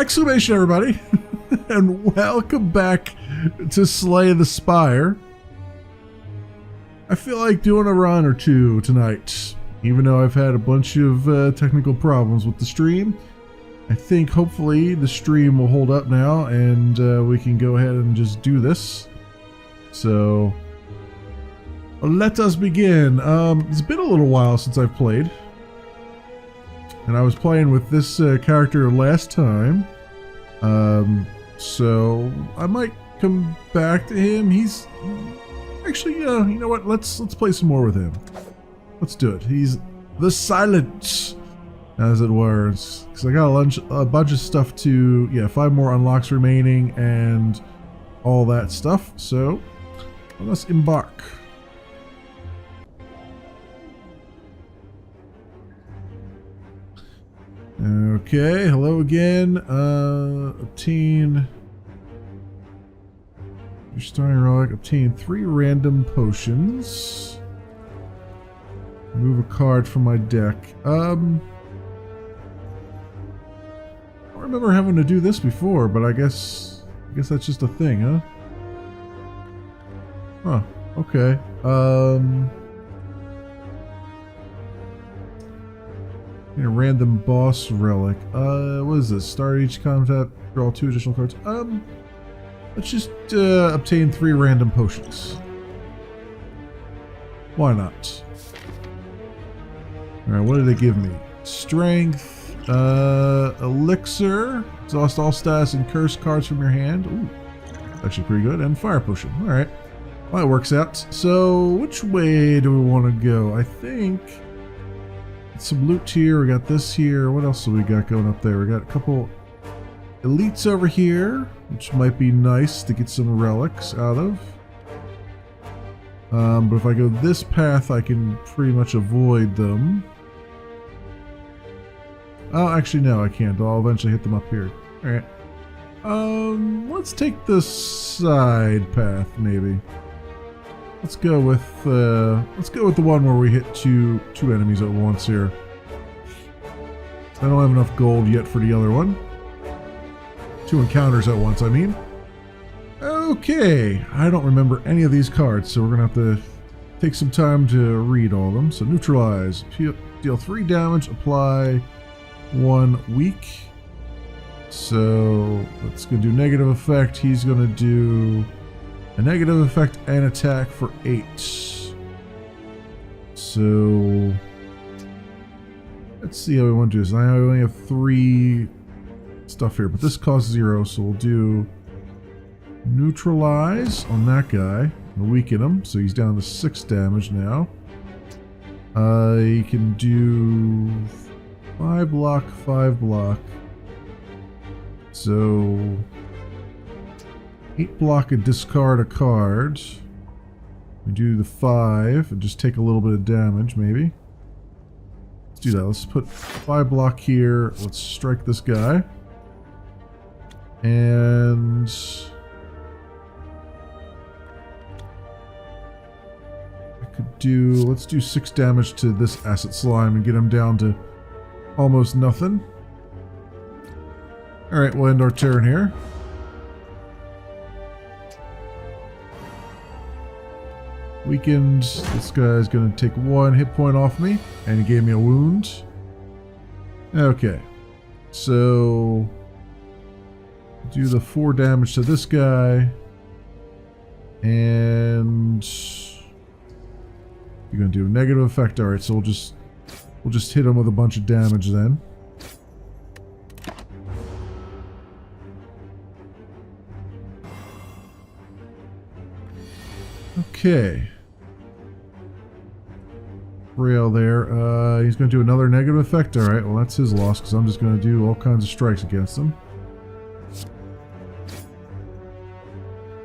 Exclamation, everybody, and welcome back to Slay the Spire. I feel like doing a run or two tonight, even though I've had a bunch of technical problems with the stream. I think hopefully the stream will hold up now and we can go ahead and just do this. So let us begin. It's been a little while since I've played. And I was playing with this character last time. So I might come back to him. He's actually, you know what? Let's play some more with him. Let's do it. He's the silent, as it were. Because I got a bunch of stuff to, yeah, 5 more unlocks remaining and all that stuff. So let's embark. Okay, hello again. Obtain. Your starting relic. Obtain 3 random potions. Move a card from my deck. I don't remember having to do this before, but I guess that's just a thing, huh? Huh. Okay. A random boss relic. What is this? Start each combat, draw 2 additional cards. Let's just obtain 3 random potions. Why not? Alright, what did they give me? Strength, elixir, exhaust all stats and curse cards from your hand. Ooh, actually pretty good. And fire potion. Alright. Well, that works out. So, which way do we want to go? I think some loot here. We got this here. What else do we got going up there? We got a couple elites over here, which might be nice to get some relics out of. But if I go this path, I can pretty much avoid them. Oh, actually, no, I can't. I'll eventually hit them up here. All right. Let's take the side path, maybe. Let's go with the one where we hit two enemies at once here. I don't have enough gold yet for the other one. 2 encounters at once, I mean. Okay, I don't remember any of these cards, so we're gonna have to take some time to read all of them. So neutralize, deal 3 damage, apply 1 weak. So that's gonna do negative effect. He's gonna do a negative effect and attack for 8. So let's see how we want to do this. I only have 3 stuff here, but this costs 0, so we'll do neutralize on that guy. We'll weaken him, so he's down to 6 damage now. He can do 5 block, 5 block. So 8 block and discard a card. We do the 5 and just take a little bit of damage, maybe. Let's do that. Let's put 5 block here. Let's strike this guy. And I could do, let's do 6 damage to this acid slime and get him down to almost nothing. Alright, we'll end our turn here. Weakened. This guy's going to take 1 hit point off me, and he gave me a wound. Okay, so do the 4 damage to this guy, and you're going to do a negative effect. All right, so we'll just hit him with a bunch of damage then. Okay. Rail there. He's going to do another negative effect. Alright, well that's his loss because I'm just going to do all kinds of strikes against him.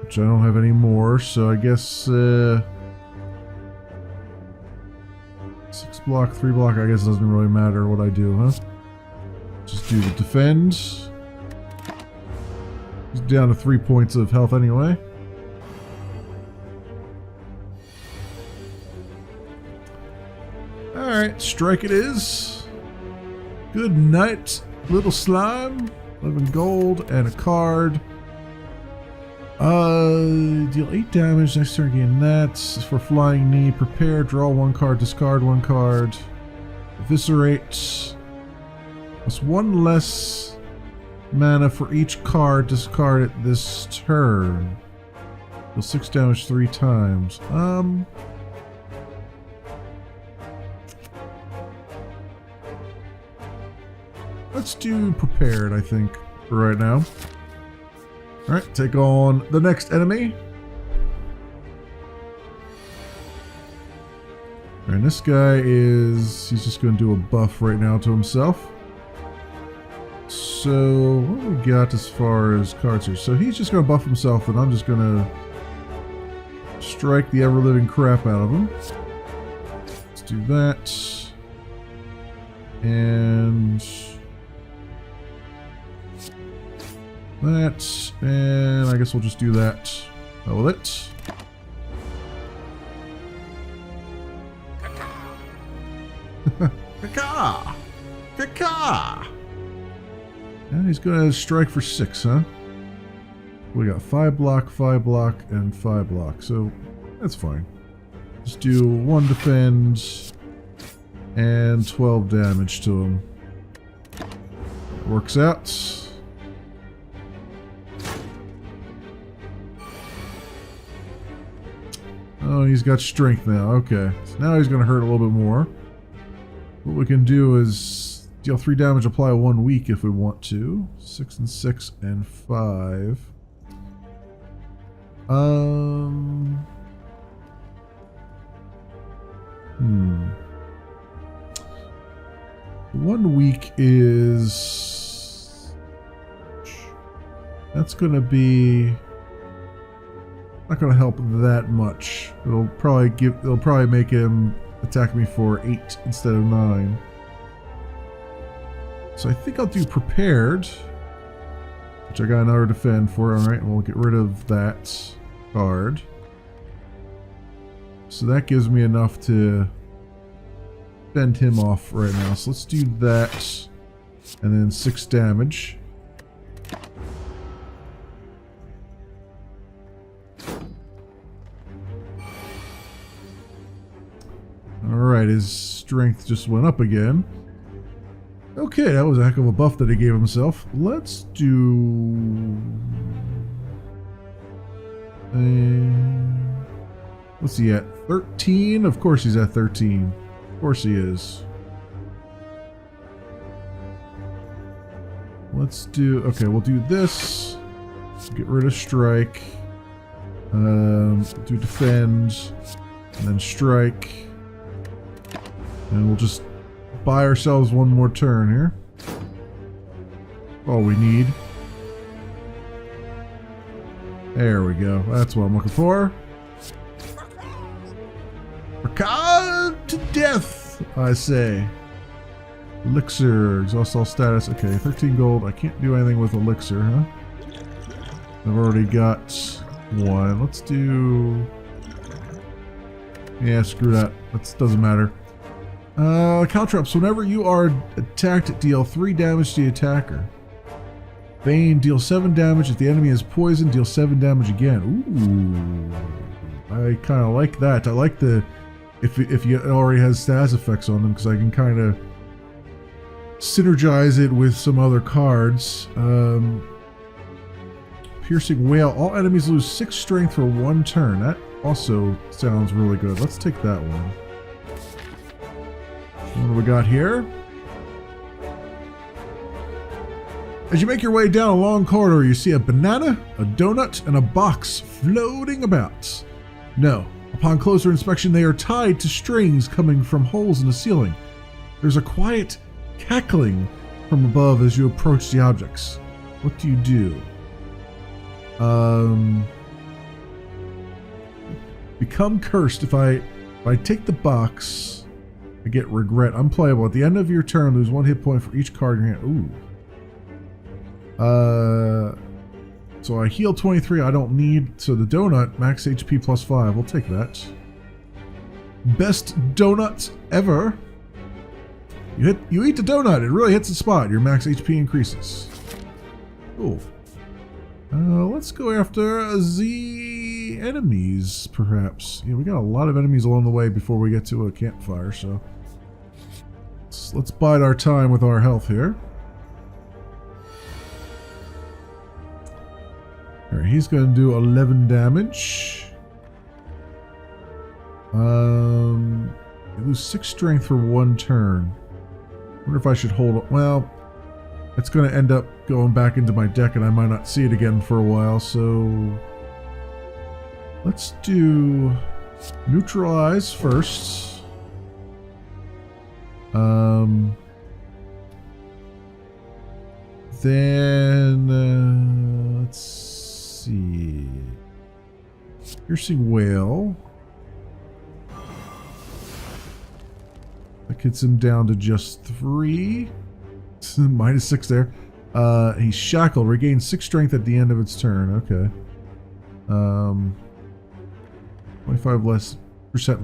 Which I don't have any more, so I guess 6 block, 3 block, I guess it doesn't really matter what I do, huh? Just do the defend. He's down to 3 points of health anyway. Alright, strike it is. Good night, little slime. 11 gold and a card. Deal 8 damage. Next turn, gain that. For flying knee, prepare, draw 1 card, discard 1 card. Eviscerate. Plus 1 less mana for each card discarded this turn. Deal 6 damage 3 times. Let's do prepared, I think, for right now. Alright, take on the next enemy. And this guy he's just going to do a buff right now to himself. So, what do we got as far as cards here? So he's just going to buff himself, and I'm just going to strike the ever-living crap out of him. Let's do that. And that, and I guess we'll just do that with it. Caca! Caca! And he's gonna strike for 6, huh? We got 5 block, 5 block, and 5 block, so that's fine. Just do 1 defend and 12 damage to him. That works out. Oh, he's got strength now. Okay. So now he's going to hurt a little bit more. What we can do is deal 3 damage, apply 1 weak if we want to. 6 and 6 and 5. 1 weak is... That's going to be... not going to help that much. It'll probably make him attack me for 8 instead of 9. So I think I'll do prepared, which I got another defend for. All right, and we'll get rid of that card. So that gives me enough to fend him off right now. So let's do that, and then 6 damage. Alright, his strength just went up again. Okay, that was a heck of a buff that he gave himself. Let's do... what's he at? 13? Of course he's at 13. Of course he is. Let's do... okay, we'll do this. Get rid of strike. Do defend. And then strike. And we'll just buy ourselves 1 more turn here. All we need. There we go. That's what I'm looking for. Recalled to death, I say. Elixir, exhaust all status. Okay, 13 gold. I can't do anything with elixir, huh? I've already got 1. Let's do... yeah, screw that. That doesn't matter. Caltrops, whenever you are attacked, deal 3 damage to the attacker. Bane, deal 7 damage. If the enemy is poisoned, deal 7 damage again. Ooh. I kind of like that. I like the... if you already has status effects on them, because I can kind of synergize it with some other cards. Piercing Wail. All enemies lose 6 strength for 1 turn. That also sounds really good. Let's take that one. What do we got here? As you make your way down a long corridor, you see a banana, a donut, and a box floating about. No, upon closer inspection, they are tied to strings coming from holes in the ceiling. There's a quiet cackling from above as you approach the objects. What do you do? Become cursed. If I take the box, I get regret. Unplayable. At the end of your turn, lose 1 hit point for each card in your hand. Ooh. So I heal 23. I don't need. So the donut, max HP plus 5. We'll take that. Best donut ever. You eat the donut. It really hits the spot. Your max HP increases. Cool. Let's go after the enemies, perhaps. Yeah, we got a lot of enemies along the way before we get to a campfire, so let's bide our time with our health here. Alright, he's going to do 11 damage. You lose 6 strength for 1 turn. Wonder if I should hold it. Well, it's going to end up going back into my deck and I might not see it again for a while, so let's do neutralize first. Then let's see. Piercing Wail. That gets him down to just 3. Minus 6 there. He's shackled. Regains 6 strength at the end of its turn. Okay. 25%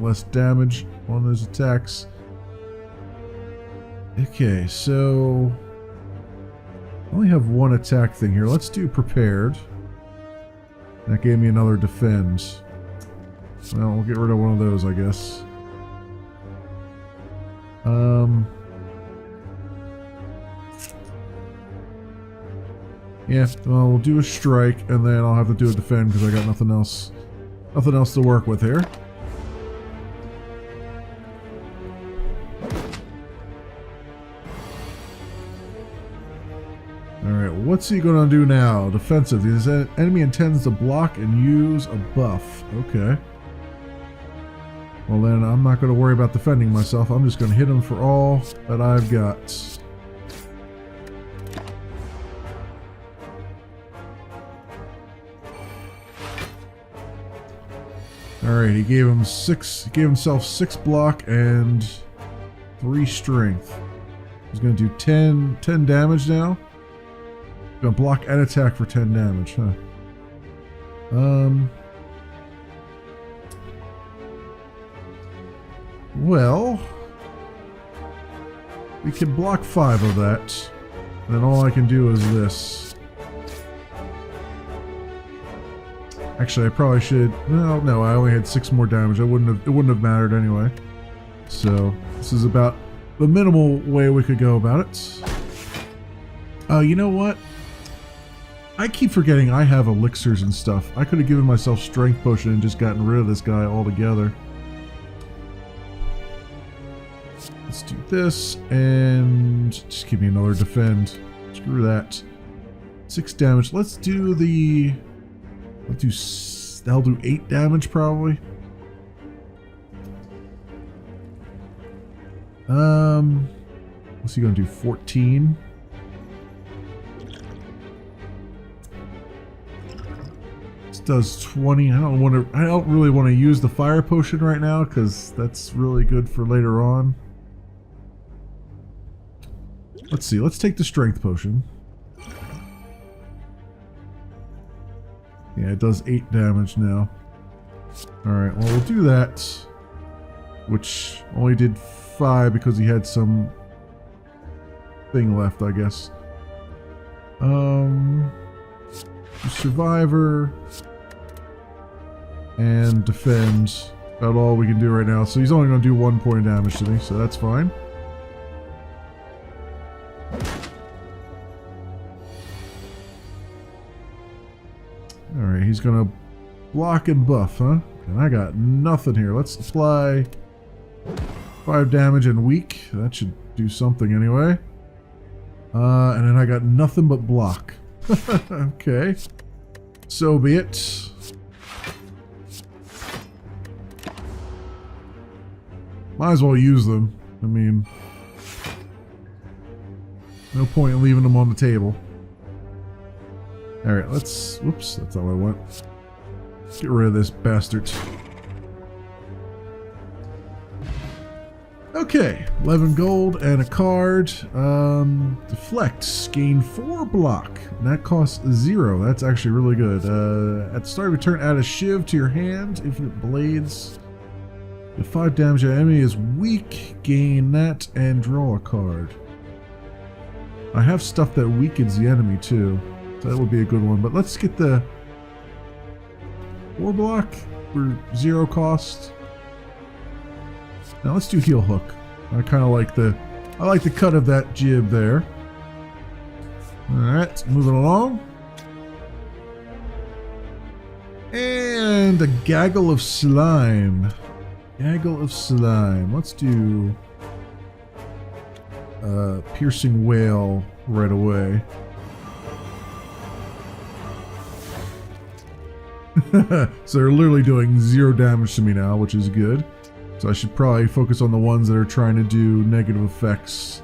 less damage on those attacks. Okay, so I only have 1 attack thing here. Let's do prepared. That gave me another defend. Well, we'll get rid of one of those, I guess. Yeah, well, we'll do a strike, and then I'll have to do a defend because I got nothing else to work with here. Alright, what's he gonna do now? Defensive. His enemy intends to block and use a buff. Okay. Well then, I'm not gonna worry about defending myself. I'm just gonna hit him for all that I've got. Alright, he gave himself 6 block and 3 strength. He's gonna do 10 damage now. Gonna block and attack for 10 damage, huh? Well, we can block 5 of that. And then all I can do is this. Actually, I probably should. Well, no, I only had 6 more damage. It wouldn't have mattered anyway. So this is about the minimal way we could go about it. You know what? I keep forgetting I have elixirs and stuff. I could have given myself strength potion and just gotten rid of this guy altogether. Let's do this and just give me another defend. Screw that. 6 damage. Let's do the. That'll do 8 damage probably. What's he gonna do? 14. This does 20. I don't really want to use the fire potion right now because that's really good for later on. Let's see. Let's take the strength potion. Yeah, it does 8 damage now. Alright, well, we'll do that. Which only did 5 because he had some thing left, I guess. Survivor. And defend. About all we can do right now. So he's only going to do 1 point of damage to me, so that's fine. Alright, he's gonna block and buff, huh? And I got nothing here. Let's apply 5 damage and weak. That should do something anyway. And then I got nothing but block. Okay. So be it. Might as well use them. I mean, no point in leaving them on the table. Alright, let's... Whoops, that's how I went. Let's get rid of this bastard. Okay, 11 gold and a card. Deflect. Gain 4 block. And that costs 0. That's actually really good. At the start of your turn, add a shiv to your hand. Infinite blades. The 5 damage. The enemy is weak. Gain that and draw a card. I have stuff that weakens the enemy too. So that would be a good one. But let's get the 4 block for 0 cost. Now let's do heel hook. I kind of like the cut of that jib there. Alright, moving along. And a gaggle of slime. Gaggle of slime. Let's do piercing whale right away. So they're literally doing 0 damage to me now, which is good. So I should probably focus on the ones that are trying to do negative effects.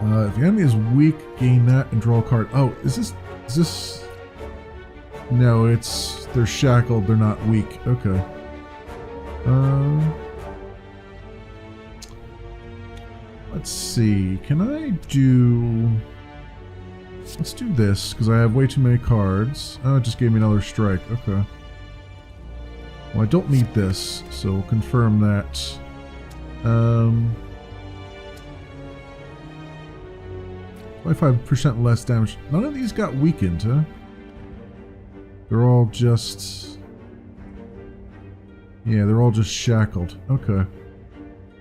If the enemy is weak, gain that and draw a card. Oh, is this? No, they're shackled. They're not weak. Okay. Let's see. Can I do? Let's do this because I have way too many cards. Oh, it just gave me another strike. Okay. Well, I don't need this, so we'll confirm that. 25% less damage. None of these got weakened, huh? They're all just... Yeah, they're all just shackled. Okay.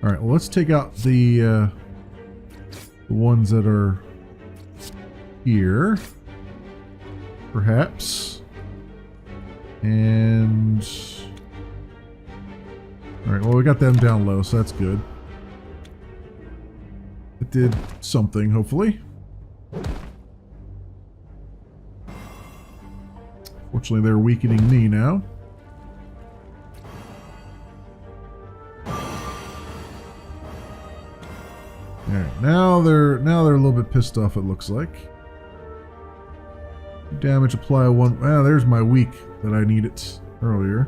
Alright, well, let's take out the ones that are here. Perhaps. And... Alright, well, we got them down low, so that's good. It did something, hopefully. Fortunately, they're weakening me now. Alright, now they're a little bit pissed off, it looks like. Damage, apply 1. Ah, there's my weak that I needed earlier.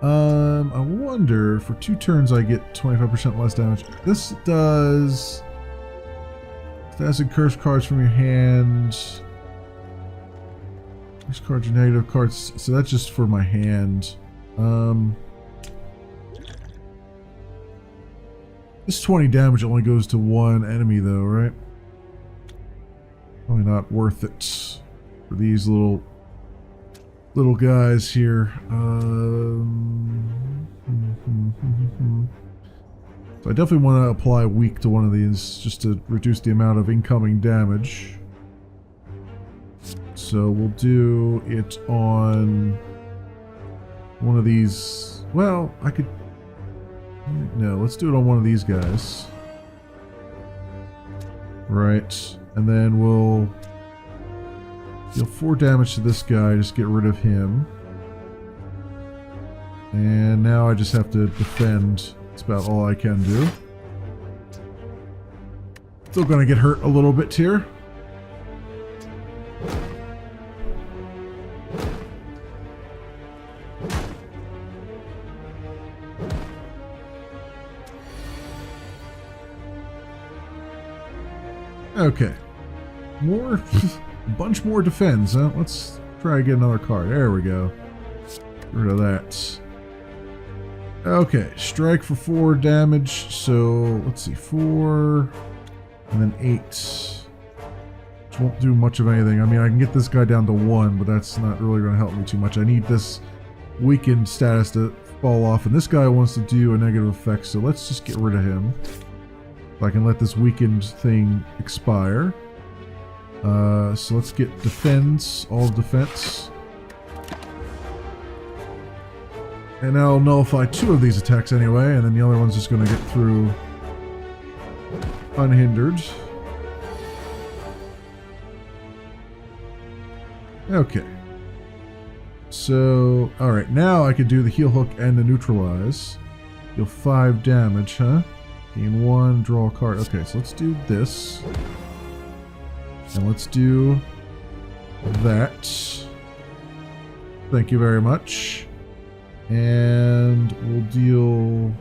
I wonder, for 2 turns I get 25% less damage. This does... Acid curse cards from your hand. Curse cards are negative cards, so that's just for my hand. This 20 damage only goes to 1 enemy though, right? Probably not worth it for these little guys here. So I definitely want to apply weak to one of these just to reduce the amount of incoming damage. So we'll do it on one of these. Well, I could... No, let's do it on one of these guys. Right. And then we'll deal 4 damage to this guy, just get rid of him. And now I just have to defend. That's about all I can do. Still gonna get hurt a little bit here. Okay. More, a bunch more defense, huh? Let's try to get another card. There we go. Get rid of that. Okay, strike for 4 damage, so let's see, 4, and then 8. Which won't do much of anything. I mean, I can get this guy down to 1, but that's not really going to help me too much. I need this weakened status to fall off, and this guy wants to do a negative effect, so let's just get rid of him. So I can let this weakened thing expire. So let's get defense, all defense. And I'll nullify 2 of these attacks anyway, and then the other one's just going to get through unhindered. Okay. So, alright, now I can do the heal hook and the neutralize. Deal 5 damage, huh? Gain 1, draw a card. Okay, so let's do this. And let's do that. Thank you very much. And we'll deal,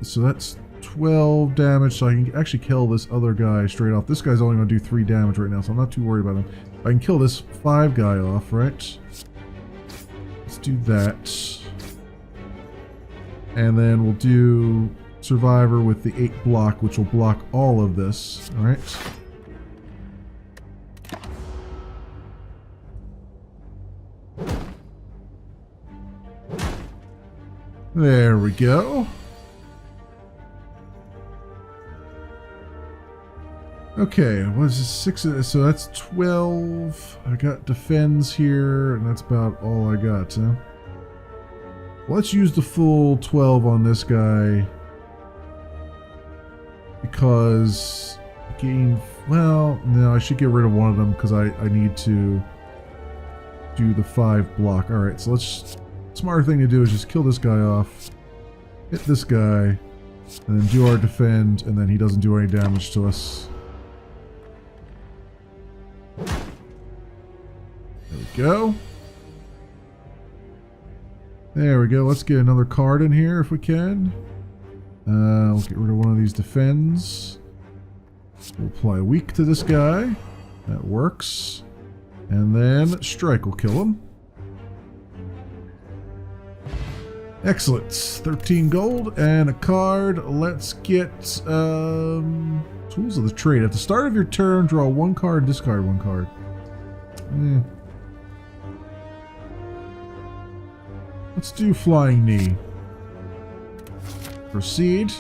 so that's 12 damage, so I can actually kill this other guy straight off. This guy's only going to do 3 damage right now, so I'm not too worried about him. I can kill this 5 guy off, right? Let's do that. And then we'll do Survivor with the 8 block, which will block all of this. Alright. There we go. Okay, what is this? 6, so that's 12. I got defends here, and that's about all I got, huh? Let's use the full 12 on this guy. Because gain, well, no, I should get rid of one of them because I need to do the 5 block. Alright, so let's, smarter thing to do is just kill this guy off, hit this guy, and then do our defend, and then he doesn't do any damage to us. There we go. There we go. Let's get another card in here if we can. We'll get rid of one of these defends. We'll apply weak to this guy. That works. And then strike will kill him. Excellent. 13 gold and a card. Let's get tools of the trade. At the start of your turn, draw 1 card, discard 1 card. Let's do Flying Knee. Proceed.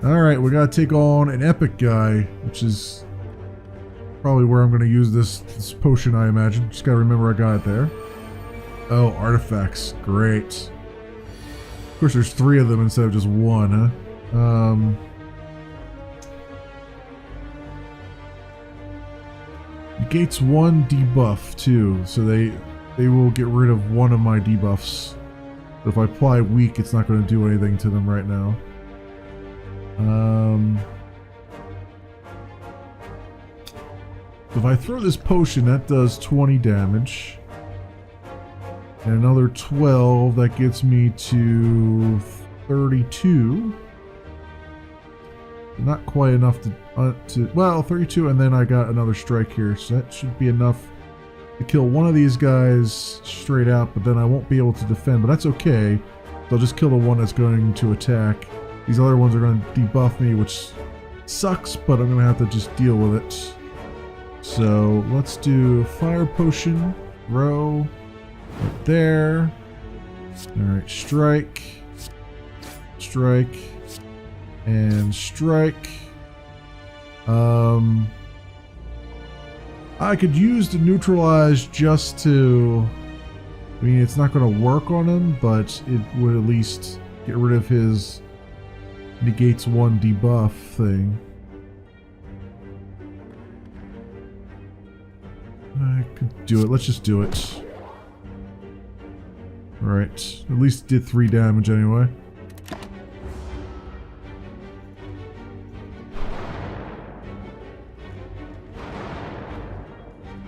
Alright, we gotta take on an epic guy, which is probably where I'm gonna use this potion, I imagine. Just gotta remember I got it there. Oh, artifacts. Great. Of course, there's 3 of them instead of just 1, huh? Negates 1 debuff, too, so they will get rid of 1 of my debuffs. But if I apply weak, it's not going to do anything to them right now. If I throw this potion, that does 20 damage. And another 12, that gets me to 32. Not quite enough to well, 32, and then I got another strike here, so that should be enough to kill one of these guys straight out, but then I won't be able to defend, but that's okay. They'll just kill the one that's going to attack. These other ones are going to debuff me, which sucks, but I'm going to have to just deal with it. So let's do Fire Potion, row, right there. Alright, strike, strike, and strike. I could use the neutralize just to, I mean, it's not going to work on him, but it would at least get rid of his negates 1 debuff thing. I could do it. Let's just do it. Alright. At least did 3 damage anyway.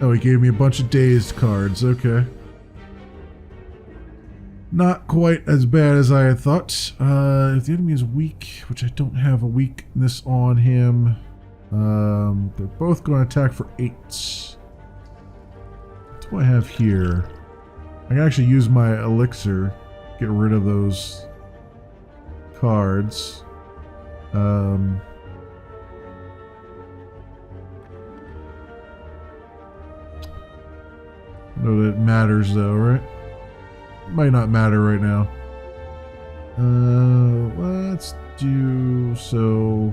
Oh, he gave me a bunch of dazed cards. Okay. Not quite as bad as I had thought. If the enemy is weak, which I don't have a weakness on him, they're both going to attack for 8. What do I have here? I can actually use my elixir, get rid of those cards. No, that matters though, right? Might not matter right now. Let's do so.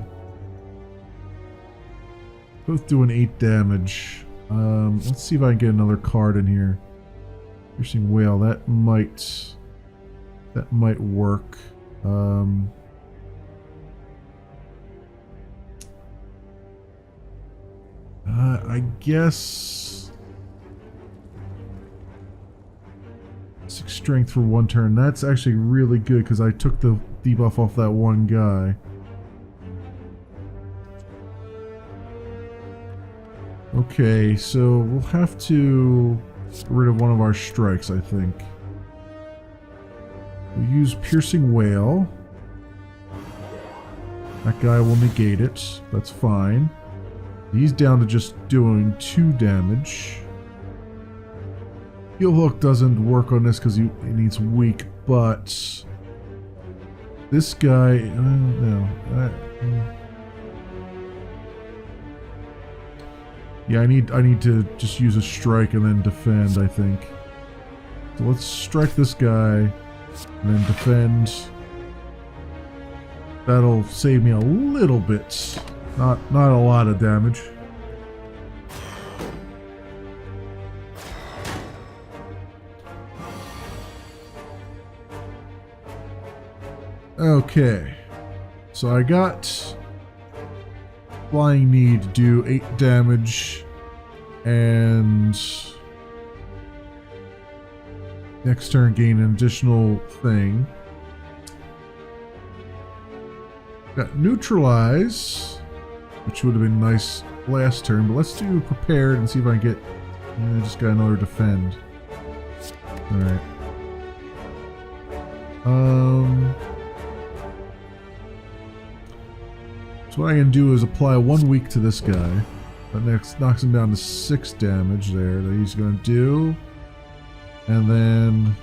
Both doing 8 damage. Let's see if I can get another card in here. Piercing Whale. That might work. I guess 6 strength for 1 turn. That's actually really good because I took the debuff off that one guy. Okay, so we'll have to get rid of one of our strikes, I think. We'll use Piercing Whale. That guy will negate it. That's fine. He's down to just doing 2 damage. Heel Hook doesn't work on this because he needs weak, but This guy, no. Yeah, I need to just use a strike and then defend, I think. So let's strike this guy and then defend. That'll save me a little bit. Not a lot of damage. Okay. So I got Flying Knee to do 8 damage, and next turn gain an additional thing. Got Neutralize, which would have been nice last turn, but let's do Prepared and see if I can get... I just got another Defend. Alright. So what I can do is apply 1 week to this guy. That next knocks him down to 6 damage there that he's going to do. And then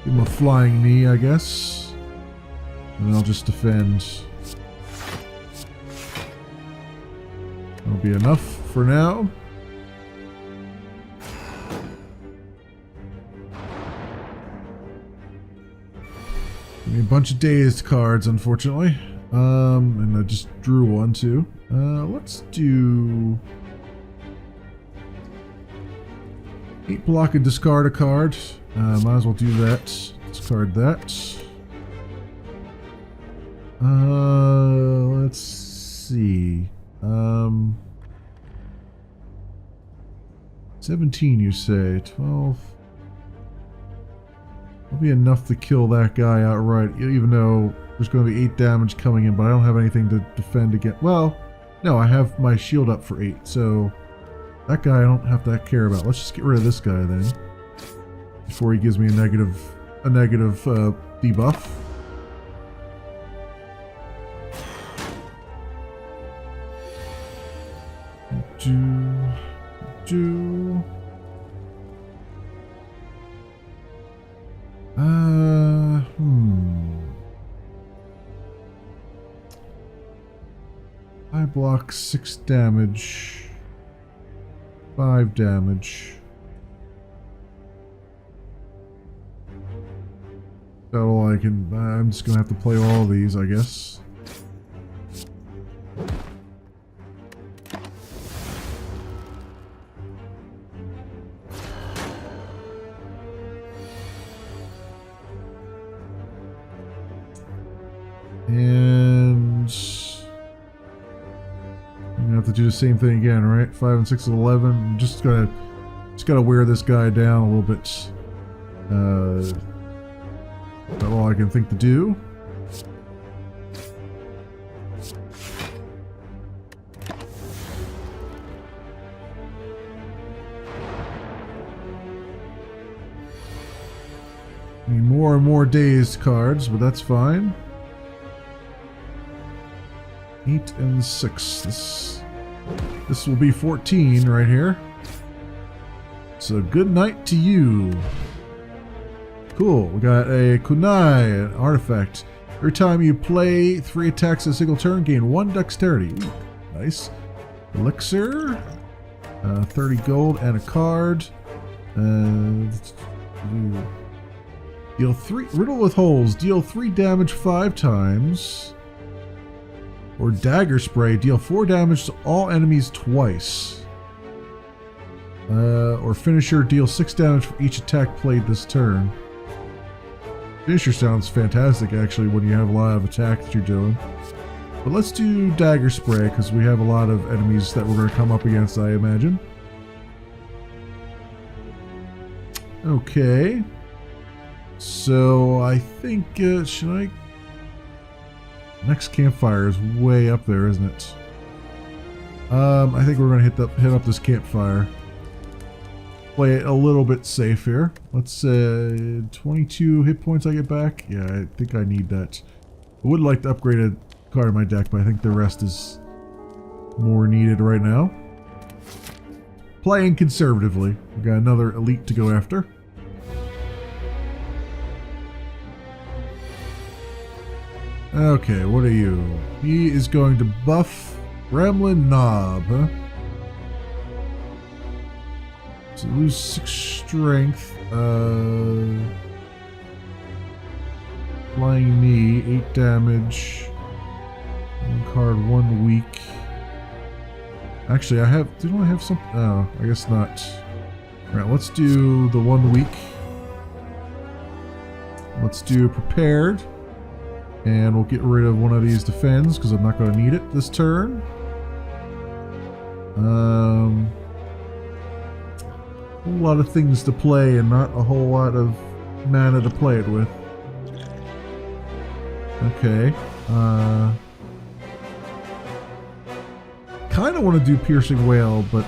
give him a Flying Knee, I guess. And I'll just defend. That'll be enough for now. Give me a bunch of dazed cards, unfortunately. And I just drew one too. Let's do 8 block and discard a card. Might as well do that. Discard that. Let's see. 17 you say. 12. That'll be enough to kill that guy outright, even though there's going to be 8 damage coming in, but I don't have anything to defend against. Well, no, I have my shield up for 8, so that guy I don't have to care about. Let's just get rid of this guy then, before he gives me a negative debuff. I block 6 damage, 5 damage. That's all I can. I'm just gonna have to play all of these, I guess. And I'm gonna have to do the same thing again, right? 5 and 6 and 11. I'm just gotta wear this guy down a little bit. That's all I can think to do. Need more and more dazed cards, but that's fine. 8 and 6. This will be 14 right here. So good night to you. Cool. We got a kunai, an artifact. Every time you play 3 attacks in a single turn, gain 1 dexterity. Ooh, nice. Elixir. 30 gold and a card. Deal 3. Riddle with holes. Deal 3 damage 5 times. Or Dagger Spray, deal 4 damage to all enemies twice. Or Finisher, deal 6 damage for each attack played this turn. Finisher sounds fantastic, actually, when you have a lot of attack that you're doing. But let's do Dagger Spray, because we have a lot of enemies that we're going to come up against, I imagine. Okay. So, I think, should I... Next campfire is way up there, isn't it? I think we're gonna hit up this campfire. Play it a little bit safe here. Let's 22 hit points I get back. Yeah, I think I need that. I would like to upgrade a card in my deck, but I think the rest is more needed right now. Playing conservatively. We got another elite to go after. Okay, what are you? He is going to buff Gremlin Knob, huh? So lose 6 strength. Flying Knee, 8 damage. One card, 1 weak. Actually, didn't I have some? Oh, I guess not. Alright, let's do the 1 week. Let's do Prepared. And we'll get rid of one of these defends because I'm not going to need it this turn. A whole lot of things to play and not a whole lot of mana to play it with. Okay. Kind of want to do Piercing Wail, but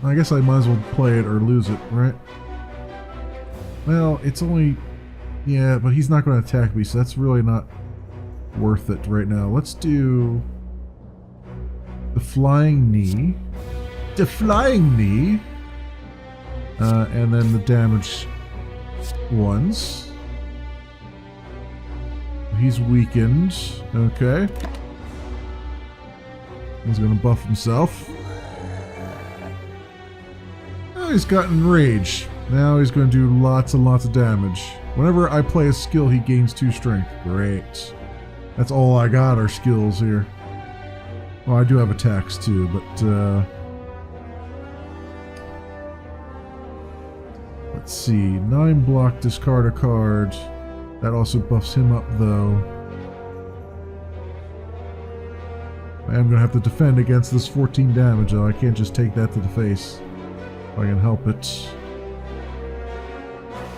I guess I might as well play it or lose it, right? Well, it's only... Yeah, but he's not going to attack me, so that's really not worth it right now. Let's do the Flying Knee. The Flying Knee! And then the damage ones. He's weakened. Okay. He's going to buff himself. Oh, he's gotten Rage. Now he's going to do lots and lots of damage. Whenever I play a skill, he gains 2 strength. Great. That's all I got are skills here. Well, I do have attacks too, but let's see. 9 block, discard a card. That also buffs him up though. I am going to have to defend against this 14 damage though. I can't just take that to the face if I can help it.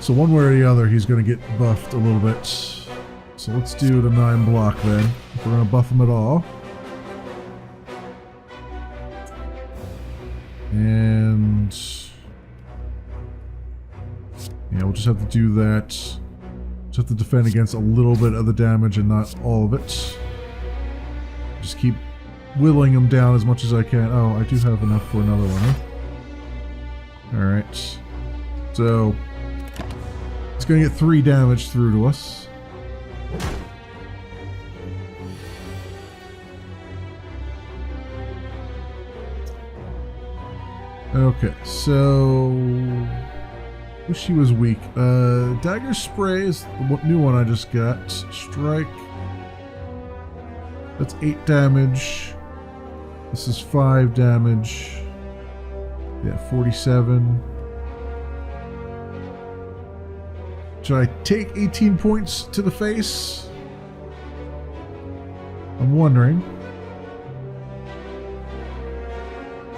So one way or the other, he's going to get buffed a little bit. So let's do the 9 block then, if we're going to buff him at all. And... yeah, we'll just have to do that. Just have to defend against a little bit of the damage and not all of it. Just keep whittling him down as much as I can. Oh, I do have enough for another one, huh? Alright. So... it's going to get 3 damage through to us. Okay, so... wish he was weak. Dagger Spray is the new one I just got. Strike. That's 8 damage. This is 5 damage. Yeah, 47. Should I take 18 points to the face? I'm wondering.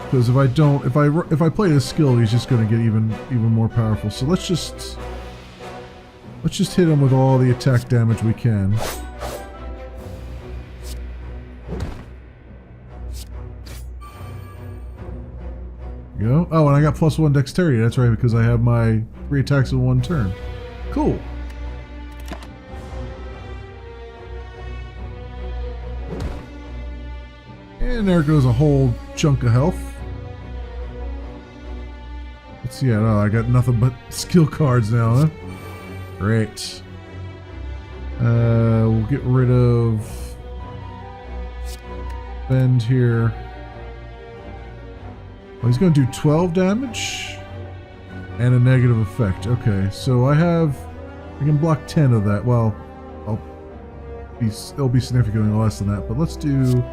Because if I don't, if I play this skill, he's just going to get even more powerful. So let's just hit him with all the attack damage we can. There we go. Oh, and I got +1 dexterity. That's right, because I have my 3 attacks in 1 turn. Cool. And there goes a whole chunk of health. Let's see. Oh, I got nothing but skill cards now, huh? Great. We'll get rid of Bend here. Oh, he's going to do 12 damage and a negative effect. Okay, so I can block 10 of that. Well, it'll be significantly less than that, but let's do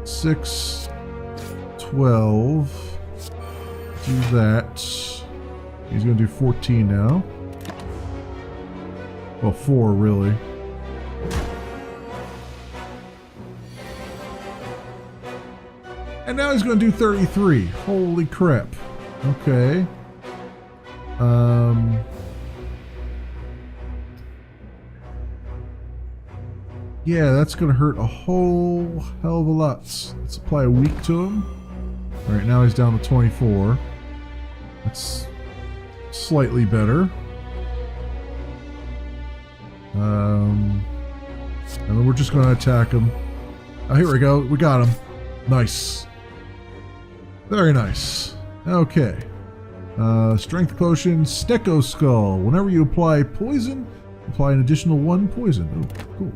6, 12. Do that. He's going to do 14 now. Well, 4 really. And now he's going to do 33. Holy crap. Okay. Yeah, that's going to hurt a whole hell of a lot. Let's apply a weak to him. Alright, now he's down to 24. That's slightly better. And then we're just going to attack him. Oh, here we go. We got him. Nice. Very nice. Okay. Strength potion, Snecko Skull. Whenever you apply poison, apply an additional 1 poison. Oh, cool.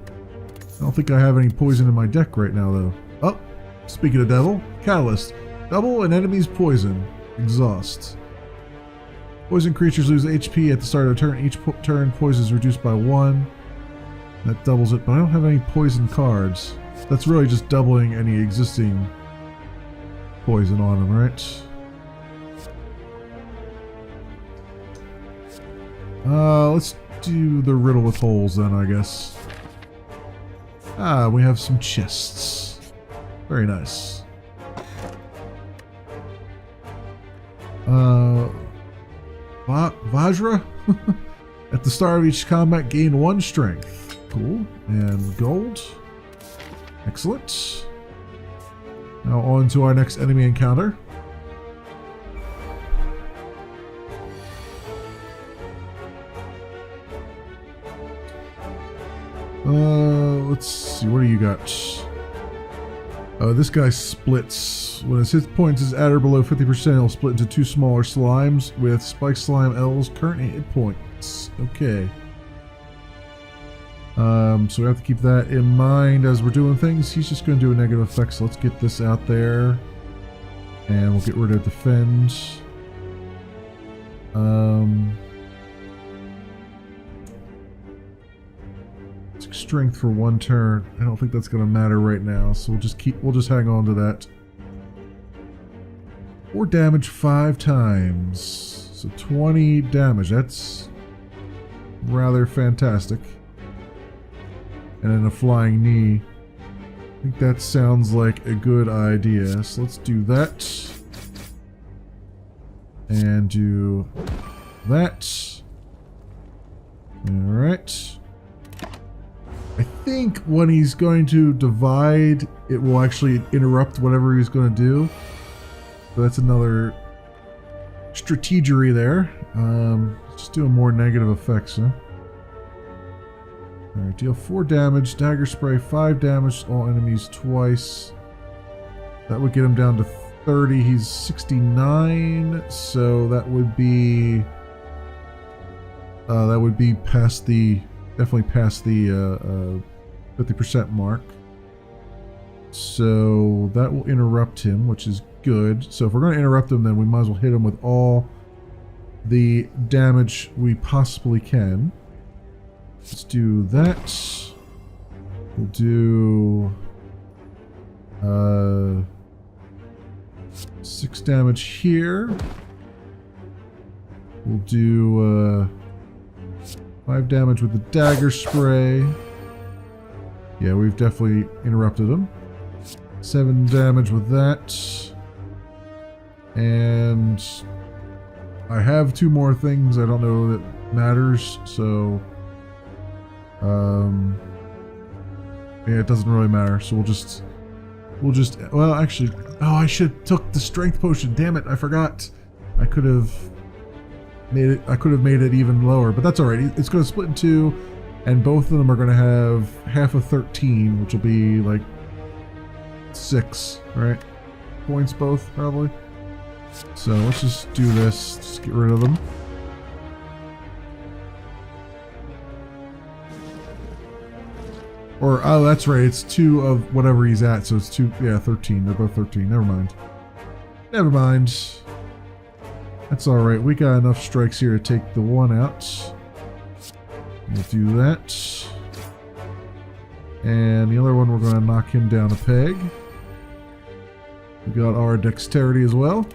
I don't think I have any poison in my deck right now, though. Oh, speaking of devil, catalyst. Double an enemy's poison. Exhaust. Poison creatures lose HP at the start of the turn. Each turn, poison is reduced by 1. That doubles it, but I don't have any poison cards. That's really just doubling any existing poison on them, right? Let's do the riddle with holes then, I guess. Ah, we have some chests. Very nice. Vajra? At the start of each combat, gain 1 strength. Cool. And gold. Excellent. Now on to our next enemy encounter. Let's see, what do you got? This guy splits. When his hit points is at or below 50%, he'll split into 2 smaller slimes with Spike Slime L's current hit points. Okay. So we have to keep that in mind as we're doing things. He's just going to do a negative effect, so let's get this out there. And we'll get rid of defend. Strength for 1 turn. I don't think that's going to matter right now, so we'll just hang on to that. 4 damage 5 times. So 20 damage. That's rather fantastic. And then a flying knee. I think that sounds like a good idea. So let's do that. And do that. Alright. I think when he's going to divide, it will actually interrupt whatever he's going to do. So that's another strategery there. Just doing more negative effects, huh? Alright, deal 4 damage, dagger spray, 5 damage to all enemies twice. That would get him down to 30. He's 69, so that would be past the, definitely past the 50% mark. So that will interrupt him, which is good. So if we're going to interrupt him, then we might as well hit him with all the damage we possibly can. Let's do that. We'll do 6 damage here. We'll do 5 damage with the dagger spray. Yeah, we've definitely interrupted him. 7 damage with that. And I have 2 more things I don't know that matters, so yeah, it doesn't really matter. So we'll just well, actually, oh, I should have took the strength potion. Damn it, I forgot. I could have made it even lower, but that's all right. It's going to split in 2, and both of them are going to have half of 13, which will be like 6, right? Points both, probably. So let's just do this. Just get rid of them. Or, oh, that's right. It's 2 of whatever he's at, so it's 2, yeah, 13. They're both 13. Never mind. Never mind. That's alright. We got enough strikes here to take the 1 out. We'll do that. And the other one, we're going to knock him down a peg. We got our dexterity as well.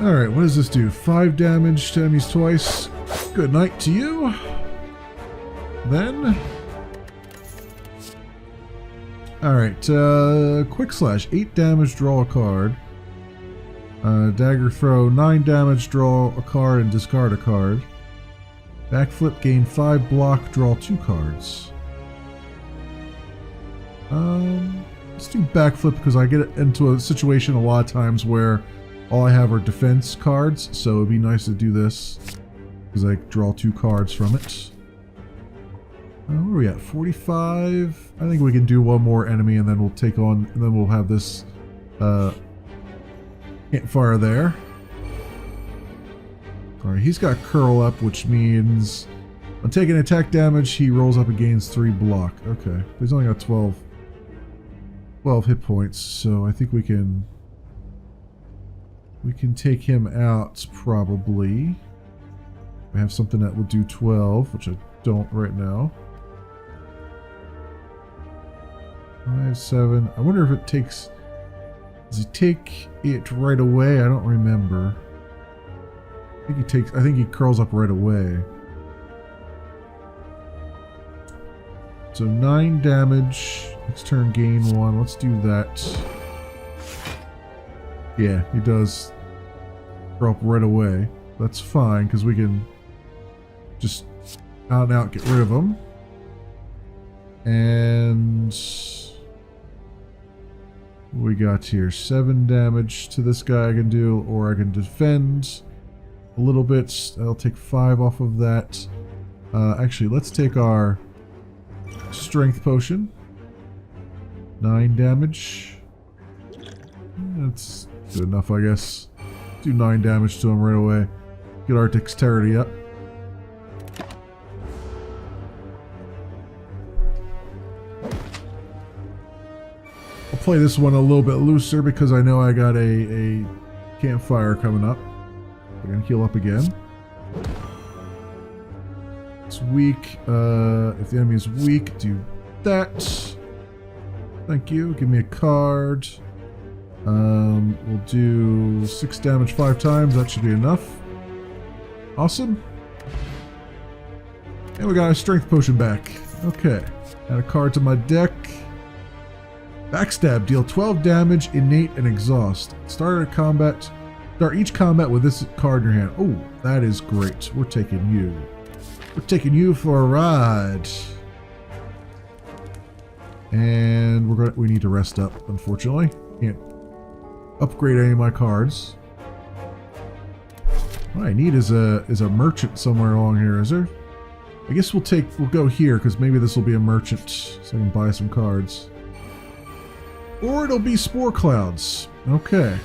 Alright, what does this do? 5 damage to enemies twice. Good night to you. Then... Alright, quick slash. 8 damage, draw a card. Dagger throw, 9 damage, draw a card and discard a card. Backflip, gain 5 block, draw 2 cards. Let's do backflip because I get into a situation a lot of times where all I have are defense cards, so it'd be nice to do this because I draw 2 cards from it. Where are we at? 45? I think we can do 1 more enemy and then we'll take on, and then we'll have this Can't fire there. Alright, he's got curl up, which means on taking attack damage, he rolls up and gains 3 block. Okay, he's only got 12 hit points, so I think we can take him out probably. I have something that would do 12, which I don't right now. 5, 7. I wonder if it takes. Does he take it right away? I don't remember. I think he curls up right away. So 9 damage. Next turn gain 1. Let's do that. Yeah, he does curl up right away. That's fine, because we can just out and out get rid of him. And what we got here? 7 damage to this guy I can do, or I can defend a little bit. I'll take 5 off of that. Actually, let's take our strength potion. 9 damage. That's good enough, I guess. Do 9 damage to him right away. Get our dexterity up. I'll play this one a little bit looser because I know I got a campfire coming up. We're gonna heal up again. It's weak. If the enemy is weak, do that. Thank you. Give me a card. We'll do 6 damage 5 times. That should be enough. Awesome. And we got a strength potion back. Okay. Add a card to my deck. Backstab. Deal 12 damage, innate, and exhaust. Start each combat with this card in your hand. Oh, that is great. We're taking you. We're taking you for a ride. And we need to rest up, unfortunately. Can't upgrade any of my cards. What I need is a merchant somewhere along here, is there? I guess we'll go here because maybe this will be a merchant so I can buy some cards. Or it'll be spore clouds. Okay.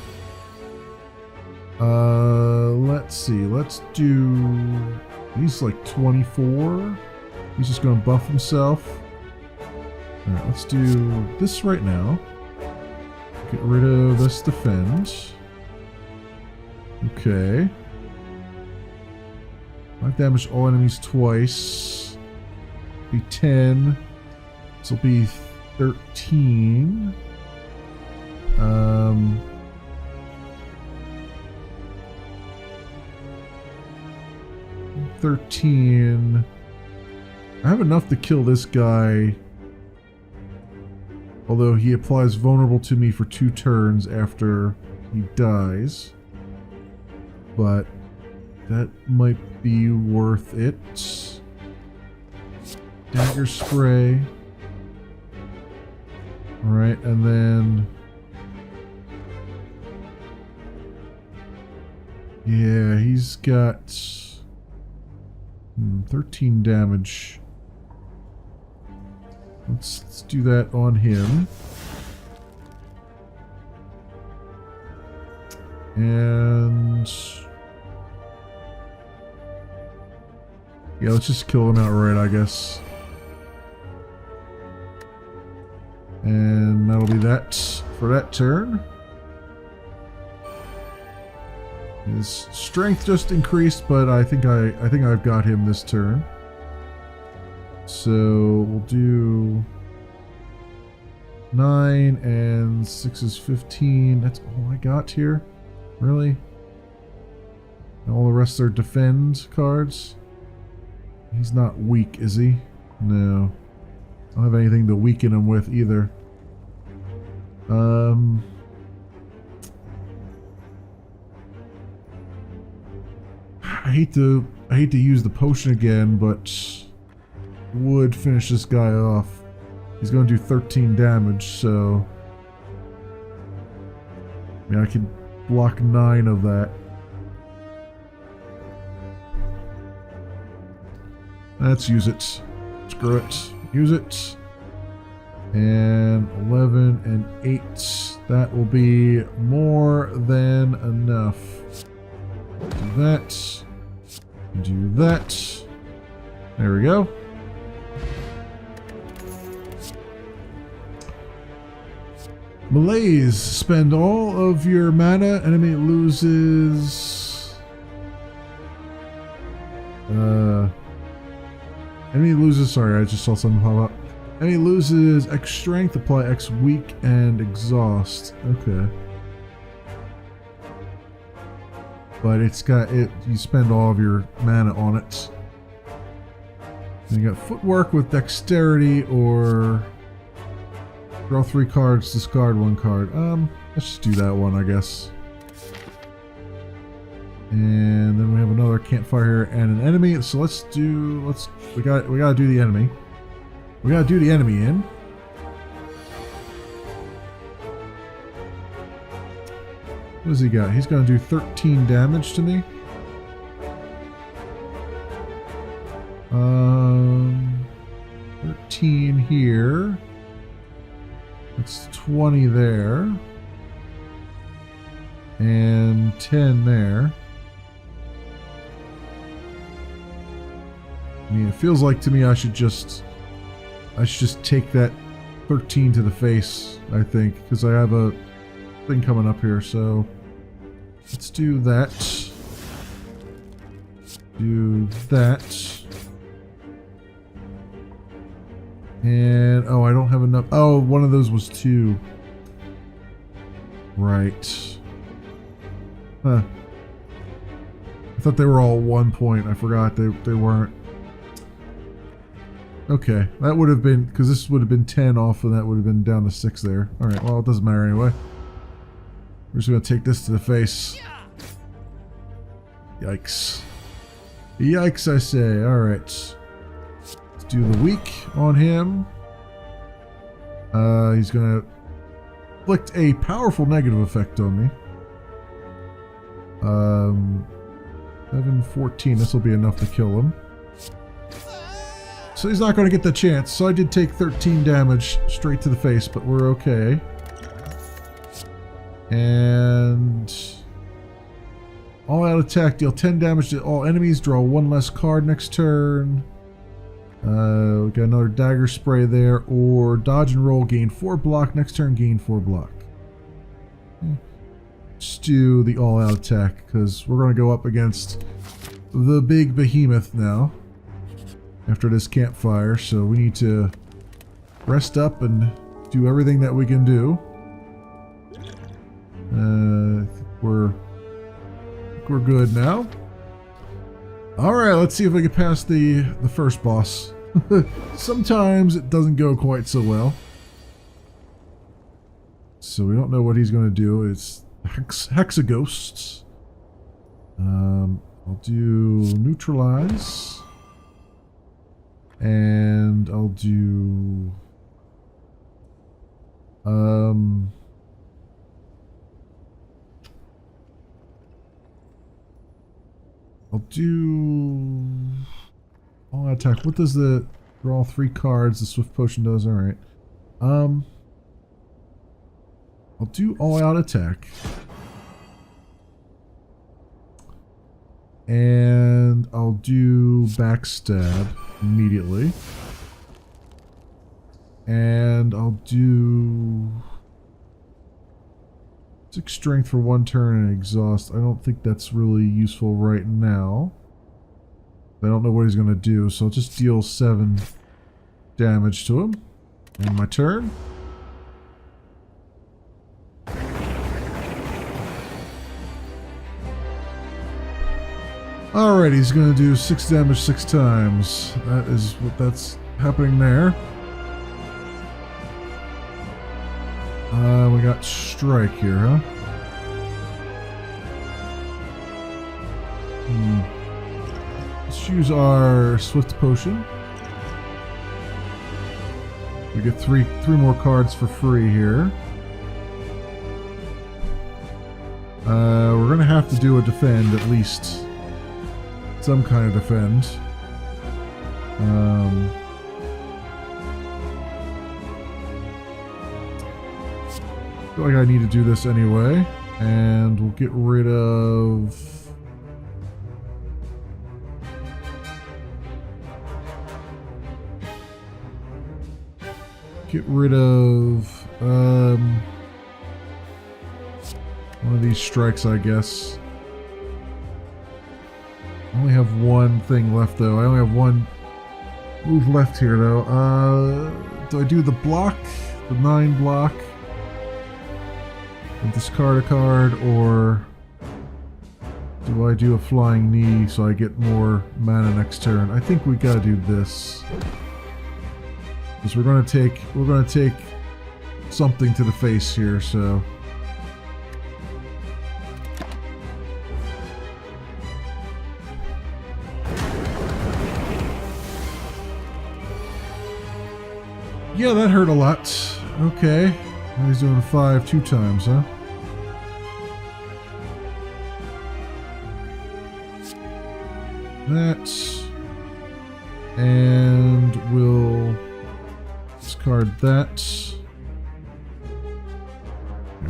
Let's see. Let's do. He's like 24. He's just gonna buff himself. Alright, let's do this right now. Get rid of this defend. Okay. 5 damage to all enemies twice. Be 10. This will be 13. 13. I have enough to kill this guy. Although he applies vulnerable to me for 2 turns after he dies. But that might be worth it. Dagger spray. Alright, and then... yeah, he's got 13 damage. Let's do that on him. And yeah, let's just kill him outright, I guess. And that'll be that for that turn. His strength just increased, but I think I've got him this turn. So we'll do 9 and 6 is 15. That's all I got here. Really? And all the rest are defend cards. He's not weak, is he? No. I don't have anything to weaken him with either. I hate to use the potion again, but would finish this guy off. He's going to do 13 damage, so yeah, I can block 9 of that. Let's use it. Screw it. Use it. And 11 and 8. That will be more than than enough. Do that. Do that. There we go. Malaise. Spend all of your mana. Enemy loses... Enemy loses... Sorry, I just saw something pop up. Enemy loses X strength, apply X weak, and exhaust. Okay. But it's got it. You spend all of your mana on it. And you got footwork with dexterity or draw 3 cards, discard 1 card. Let's just do that one, I guess. And then we have another campfire here and an enemy. So we gotta do the enemy. We gotta do the enemy in. What does he got? He's gonna do 13 damage to me. 13 here. That's 20 there. And 10 there. I mean, it feels like to me I should just take that 13 to the face, I think, because I have a thing coming up here, so let's do that. Do that. And, oh, I don't have enough. Oh, one of those was 2. Right. Huh. I thought they were all 1 point. I forgot they weren't. Okay, that would have been, because this would have been 10 off, and that would have been down to 6 there. Alright, well, it doesn't matter anyway. We're just going to take this to the face. Yikes. Yikes, I say. Alright. Let's do the weak on him. He's going to inflict a powerful negative effect on me. 7, 14. This will be enough to kill him. So he's not going to get the chance. So I did take 13 damage straight to the face, but we're okay. And all out attack, deal 10 damage to all enemies, draw 1 less card next turn. We got another dagger spray there, or dodge and roll, gain 4 block, next turn gain 4 block. Let's do the all out attack, because we're going to go up against the big behemoth now. After this campfire, so we need to rest up and do everything that we can do. I think we're good now. Alright, let's see if we can pass the first boss. Sometimes it doesn't go quite so well. So we don't know what he's going to do. It's Hexaghosts. I'll do neutralize. And I'll do all attack. What does the draw 3 cards the swift potion does? Alright. I'll do all out attack. And I'll do backstab immediately. And I'll do 6 strength for 1 turn and exhaust. I don't think that's really useful right now. I don't know what he's going to do, so I'll just deal 7 damage to him. And my turn. Alright, he's going to do 6 damage 6 times. That is that's happening there. We got strike here, huh? Let's use our swift potion. We get three more cards for free here. We're gonna have to do a defend at least. Some kind of defend. I feel like I need to do this anyway. And we'll get rid of... one of these strikes, I guess. I only have one thing left, though. I only have one move left here, though. Do I do the block? The 9 block? And discard a card, or do I do a flying knee so I get more mana next turn? I think we gotta do this. Because we're gonna take something to the face here, so. Yeah, that hurt a lot. Okay. Now he's doing 5 2 times, huh? That. And we'll discard that.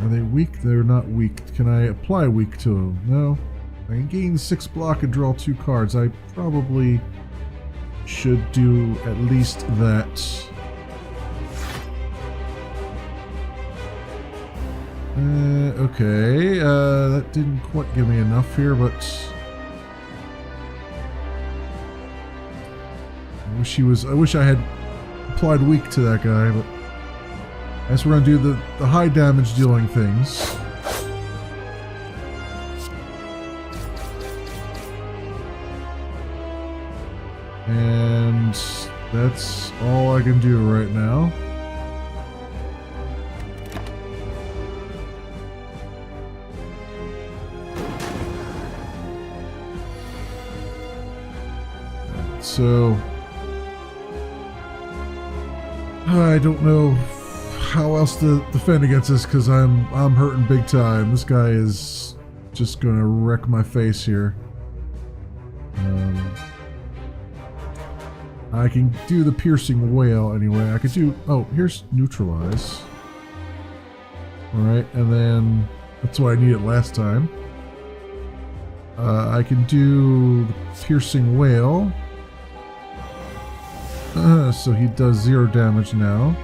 Are they weak? They're not weak. Can I apply weak to them? No. I can gain 6 block and draw 2 cards. I probably should do at least that. Okay, that didn't quite give me enough here, but I wish I had applied weak to that guy, but I guess we're gonna do the high damage dealing things. And that's all I can do right now. So I don't know how else to defend against this because I'm hurting big time. This guy is just gonna wreck my face here. I can do the piercing wail anyway. I could do, oh, here's neutralize. Alright, and then that's what I needed last time. I can do the piercing wail. So he does 0 damage now.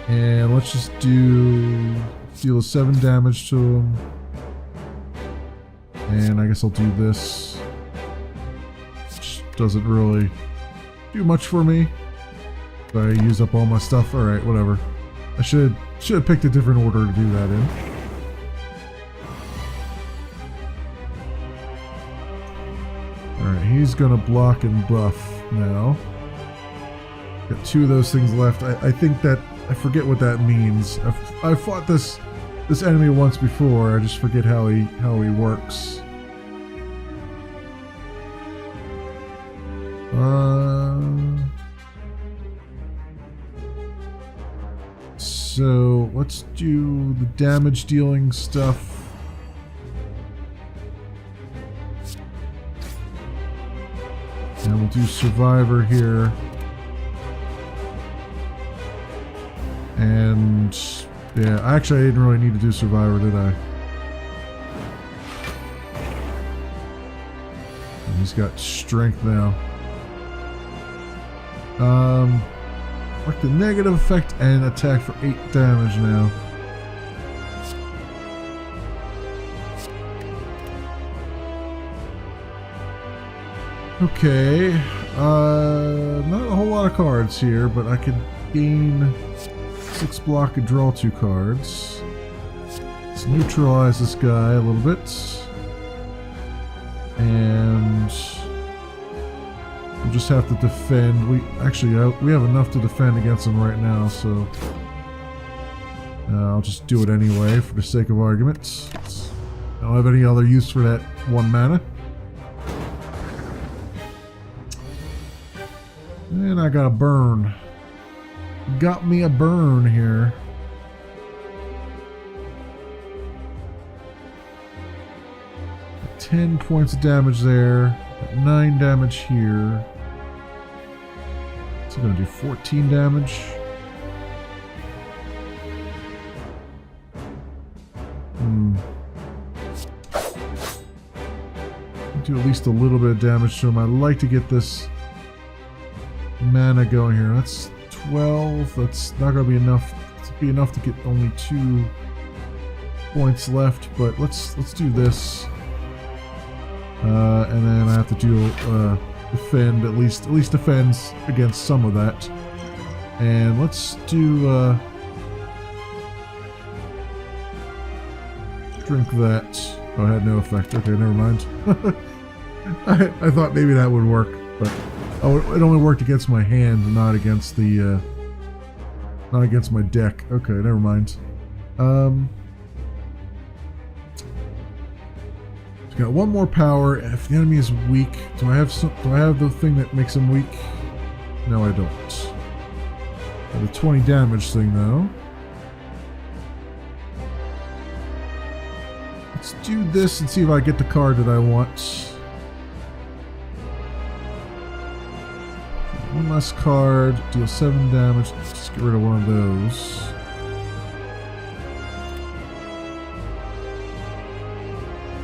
And let's just deal 7 damage to him. And I guess I'll do this. Which doesn't really do much for me. But I use up all my stuff. Alright, whatever. I should have picked a different order to do that in. Alright, he's gonna block and buff now. Got 2 of those things left. I think that I forget what that means. I've fought this enemy once before. I just forget how he works. So let's do the damage dealing stuff. And we'll do Survivor here. And yeah, actually I didn't really need to do Survivor, did I? And he's got strength now. Like the negative effect and attack for 8 damage now. Okay, not a whole lot of cards here, but I could gain 6 block and draw 2 cards. Let's neutralize this guy a little bit. And we'll just have to defend. We have enough to defend against him right now, so I'll just do it anyway for the sake of argument. I don't have any other use for that 1 mana. And I got a burn. Got me a burn here. Got 10 points of damage there. Got 9 damage here. So I'm gonna do 14 damage. Do at least a little bit of damage to him. I'd like to get this mana going here. That's 12. That's not going to be enough. It's be enough to get only 2 points left. But let's do this, and then I have to do defend at least defends against some of that. And let's do drink that. Oh, it had no effect. Okay, never mind. I thought maybe that would work, but it only worked against my hand, not against the not against my deck. Okay, never mind. It's got 1 more power. If the enemy is weak, do I have the thing that makes him weak? No, I don't. I have a 20 damage thing though. Let's do this and see if I get the card that I want. 1 less card, deal 7 damage. Let's just get rid of one of those.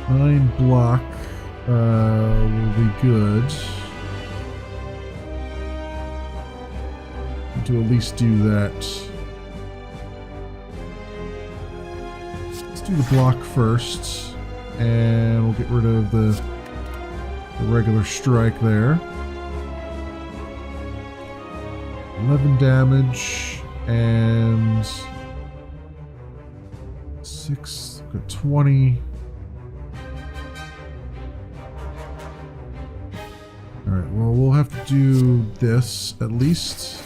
Nine block will be good. To at least do that. Let's do the block first, and we'll get rid of the regular strike there. 11 damage and 6, got 20. Alright, well, we'll have to do this at least.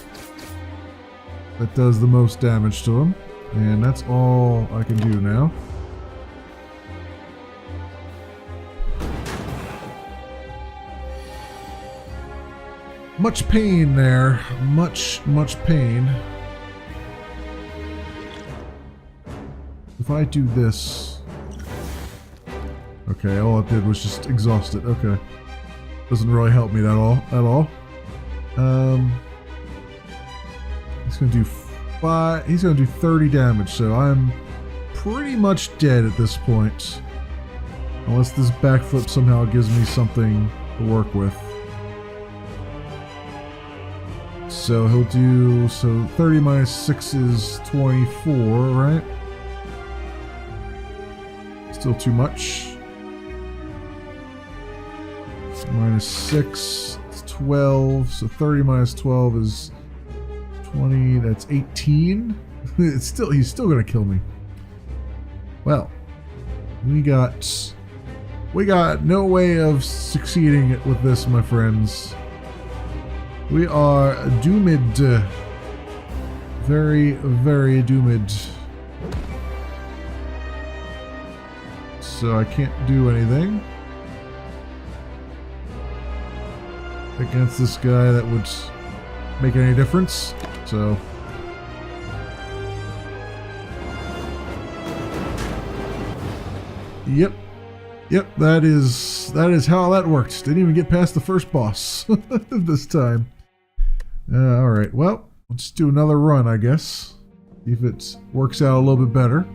That does the most damage to him. And that's all I can do now. Much pain there. Much pain. If I do this... Okay, all it did was just exhaust it. Okay. Doesn't really help me at all. He's gonna do 5. He's gonna do 30 damage, so I'm pretty much dead at this point. Unless this backflip somehow gives me something to work with. So he'll do, 30 minus 6 is 24, right? Still too much. Minus 6, it's 12, so 30 minus 12 is 20, that's 18. He's still gonna kill me. Well, we got no way of succeeding with this, my friends. We are doomed. Very, very doomed. So I can't do anything against this guy that would make any difference. So Yep, that is how that worked. Didn't even get past the first boss this time. Alright, well, let's do another run, I guess. See if it works out a little bit better.